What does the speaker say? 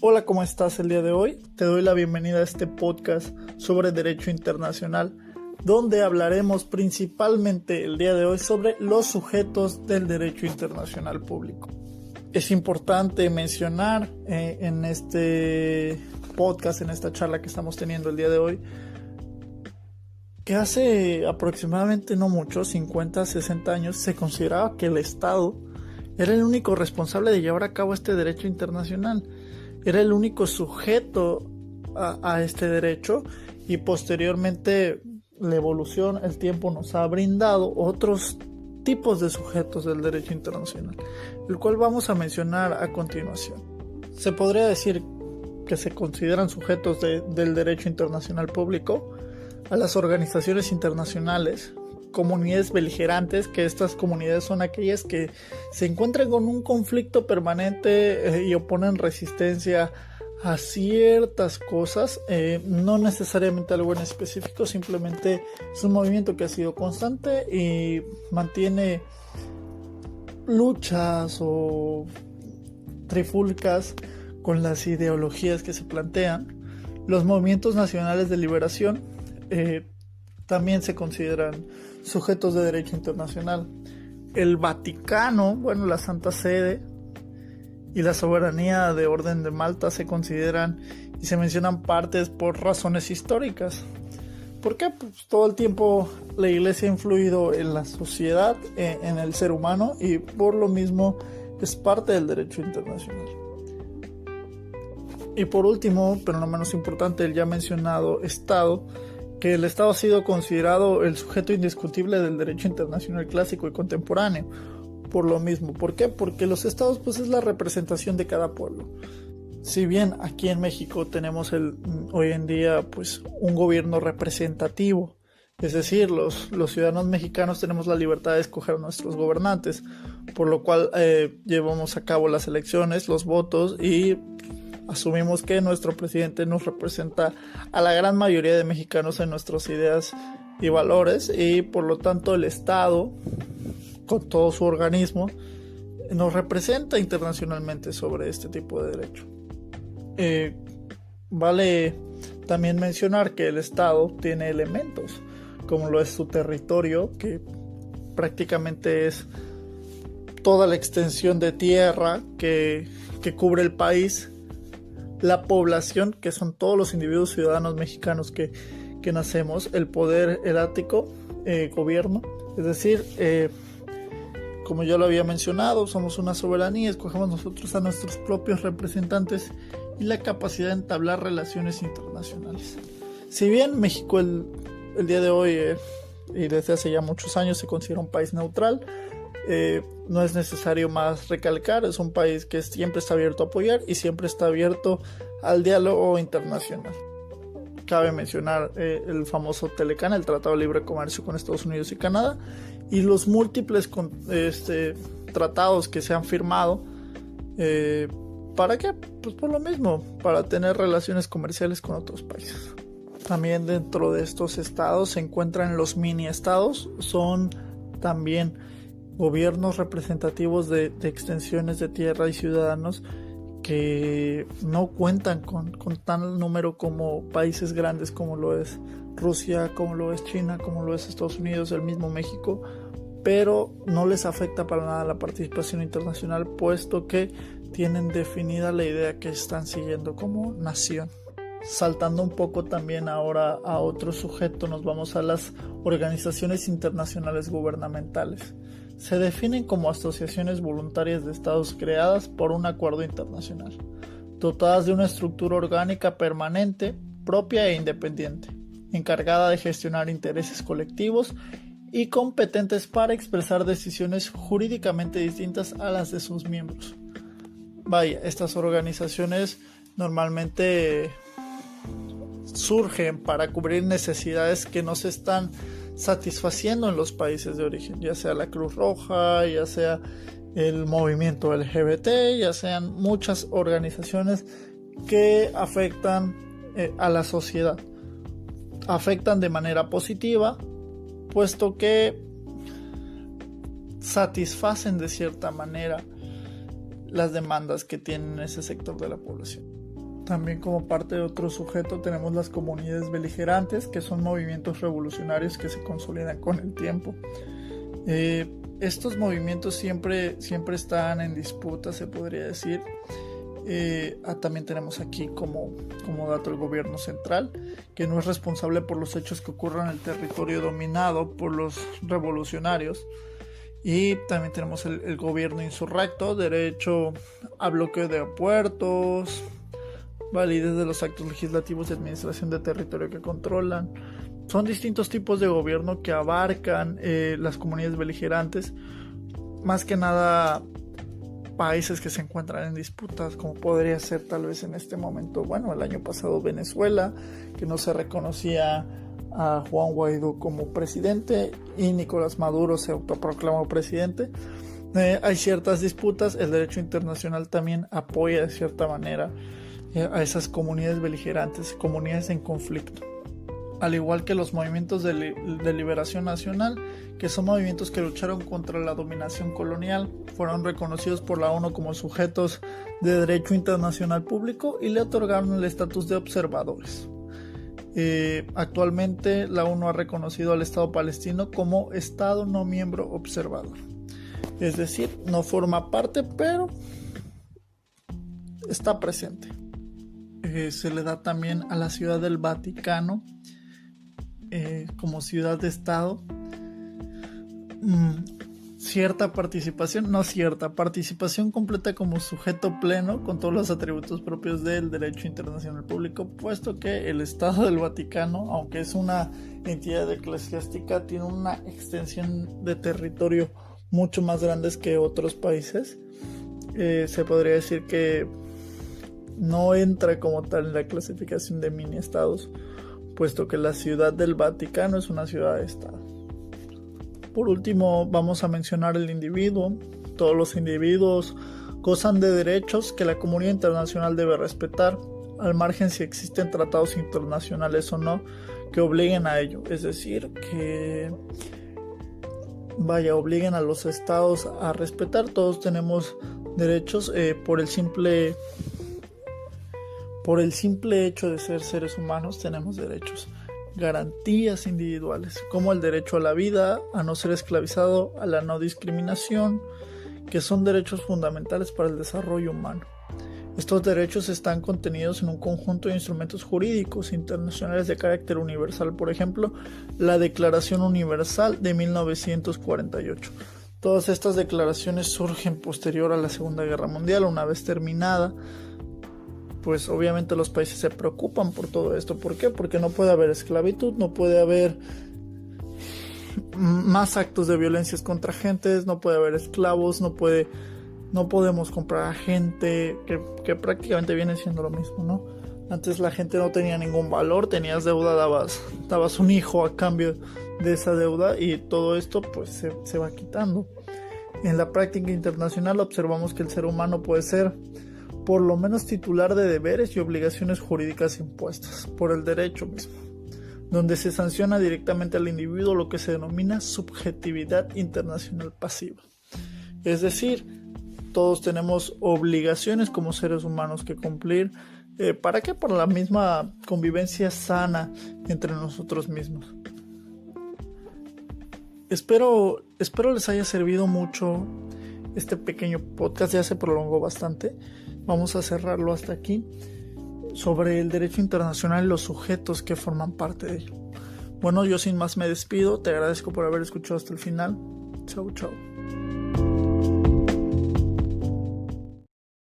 Hola, ¿cómo estás el día de hoy? Te doy la bienvenida a este podcast sobre derecho internacional, donde hablaremos principalmente el día de hoy sobre los sujetos del derecho internacional público. Es importante mencionar en este podcast, en esta charla que estamos teniendo el día de hoy, que hace aproximadamente no mucho, 50, 60 años, se consideraba que el Estado era el único responsable de llevar a cabo este derecho internacional. Era el único sujeto a este derecho, y posteriormente la evolución, el tiempo nos ha brindado otros tipos de sujetos del derecho internacional, el cual vamos a mencionar a continuación. Se podría decir que se consideran sujetos del derecho internacional público a las organizaciones internacionales, comunidades beligerantes, que estas comunidades son aquellas que se encuentran con un conflicto permanente y oponen resistencia a ciertas cosas, no necesariamente algo en específico, simplemente es un movimiento que ha sido constante y mantiene luchas o trifulcas con las ideologías que se plantean. Los movimientos nacionales de liberación también se consideran sujetos de derecho internacional. El Vaticano, la Santa Sede y la soberanía de Orden de Malta se consideran y se mencionan partes por razones históricas. ¿Por qué? Pues todo el tiempo la Iglesia ha influido en la sociedad, en el ser humano, y por lo mismo es parte del derecho internacional. Y por último, pero no menos importante, el ya mencionado Estado, que el Estado ha sido considerado el sujeto indiscutible del derecho internacional clásico y contemporáneo. Por lo mismo, ¿por qué? Porque los estados es la representación de cada pueblo. Si bien aquí en México tenemos hoy en día un gobierno representativo, es decir, los ciudadanos mexicanos tenemos la libertad de escoger a nuestros gobernantes, por lo cual llevamos a cabo las elecciones, los votos, y asumimos que nuestro presidente nos representa a la gran mayoría de mexicanos en nuestras ideas y valores, y por lo tanto el Estado, con todo su organismo, nos representa internacionalmente sobre este tipo de derecho. Vale también mencionar que el Estado tiene elementos, como lo es su territorio, que prácticamente es toda la extensión de tierra que cubre el país, la población, que son todos los individuos ciudadanos mexicanos que nacemos, el poder erático, gobierno, es decir, como ya lo había mencionado, somos una soberanía, escogemos nosotros a nuestros propios representantes, y la capacidad de entablar relaciones internacionales. Si bien México el día de hoy y desde hace ya muchos años se considera un país neutral, no es necesario más recalcar, es un país que siempre está abierto a apoyar y siempre está abierto al diálogo internacional. Cabe mencionar el famoso TLCAN, el Tratado de Libre Comercio con Estados Unidos y Canadá, y los múltiples tratados que se han firmado. ¿Para qué? Pues por lo mismo, para tener relaciones comerciales con otros países. También dentro de estos estados se encuentran los mini estados, son también gobiernos representativos de extensiones de tierra y ciudadanos que no cuentan con tal número como países grandes como lo es Rusia, como lo es China, como lo es Estados Unidos, el mismo México, pero no les afecta para nada la participación internacional, puesto que tienen definida la idea que están siguiendo como nación. Saltando un poco también ahora a otro sujeto, nos vamos a las organizaciones internacionales gubernamentales. Se definen como asociaciones voluntarias de estados creadas por un acuerdo internacional, dotadas de una estructura orgánica permanente, propia e independiente, encargada de gestionar intereses colectivos y competentes para expresar decisiones jurídicamente distintas a las de sus miembros. Estas organizaciones normalmente surgen para cubrir necesidades que no se están satisfaciendo en los países de origen, ya sea la Cruz Roja, ya sea el movimiento LGBT, ya sean muchas organizaciones que afectan a la sociedad. Afectan de manera positiva, puesto que satisfacen de cierta manera las demandas que tiene ese sector de la población. También como parte de otro sujeto tenemos las comunidades beligerantes, que son movimientos revolucionarios que se consolidan con el tiempo. Estos movimientos siempre están en disputa, se podría decir. También tenemos aquí como dato el gobierno central, que no es responsable por los hechos que ocurran en el territorio dominado por los revolucionarios. Y también tenemos el gobierno insurrecto, derecho a bloqueo de aeropuertos, validez de los actos legislativos y administración de territorio que controlan. Son distintos tipos de gobierno que abarcan las comunidades beligerantes, más que nada países que se encuentran en disputas, como podría ser tal vez en este momento, el año pasado Venezuela, que no se reconocía a Juan Guaidó como presidente y Nicolás Maduro se autoproclamó presidente. Hay ciertas disputas, el derecho internacional también apoya de cierta manera a esas comunidades beligerantes, comunidades en conflicto, al igual que los movimientos de liberación nacional, que son movimientos que lucharon contra la dominación colonial, fueron reconocidos por la ONU como sujetos de derecho internacional público y le otorgaron el estatus de observadores. Actualmente la ONU ha reconocido al Estado palestino como Estado no miembro observador, es decir, no forma parte, pero está presente. Se le da también a la Ciudad del Vaticano como ciudad de Estado participación completa como sujeto pleno con todos los atributos propios del derecho internacional público, puesto que el Estado del Vaticano, aunque es una entidad eclesiástica, tiene una extensión de territorio mucho más grande que otros países. Se podría decir que no entra como tal en la clasificación de mini estados, puesto que la Ciudad del Vaticano es una ciudad de estado. Por último, vamos a mencionar el individuo. Todos los individuos gozan de derechos que la comunidad internacional debe respetar, al margen si existen tratados internacionales o no que obliguen a ello, es decir, que obliguen a los estados a respetar. Todos tenemos derechos por el simple hecho de ser seres humanos. Tenemos derechos, garantías individuales, como el derecho a la vida, a no ser esclavizado, a la no discriminación, que son derechos fundamentales para el desarrollo humano. Estos derechos están contenidos en un conjunto de instrumentos jurídicos internacionales de carácter universal, por ejemplo, la Declaración Universal de 1948. Todas estas declaraciones surgen posterior a la Segunda Guerra Mundial. Una vez terminada, pues obviamente los países se preocupan por todo esto. ¿Por qué? Porque no puede haber esclavitud, no puede haber más actos de violencias contra gentes, no puede haber esclavos, no podemos comprar a gente, que prácticamente viene siendo lo mismo, ¿no? Antes la gente no tenía ningún valor, tenías deuda, dabas un hijo a cambio de esa deuda, y todo esto pues se va quitando. En la práctica internacional observamos que el ser humano puede ser por lo menos titular de deberes y obligaciones jurídicas impuestas por el derecho mismo, donde se sanciona directamente al individuo lo que se denomina subjetividad internacional pasiva. Es decir, todos tenemos obligaciones como seres humanos que cumplir. ¿Para qué? Para la misma convivencia sana entre nosotros mismos. Espero les haya servido mucho este pequeño podcast. Ya se prolongó bastante. Vamos a cerrarlo hasta aquí, sobre el derecho internacional y los sujetos que forman parte de ello. Bueno, yo sin más me despido. Te agradezco por haber escuchado hasta el final. Chau, chau.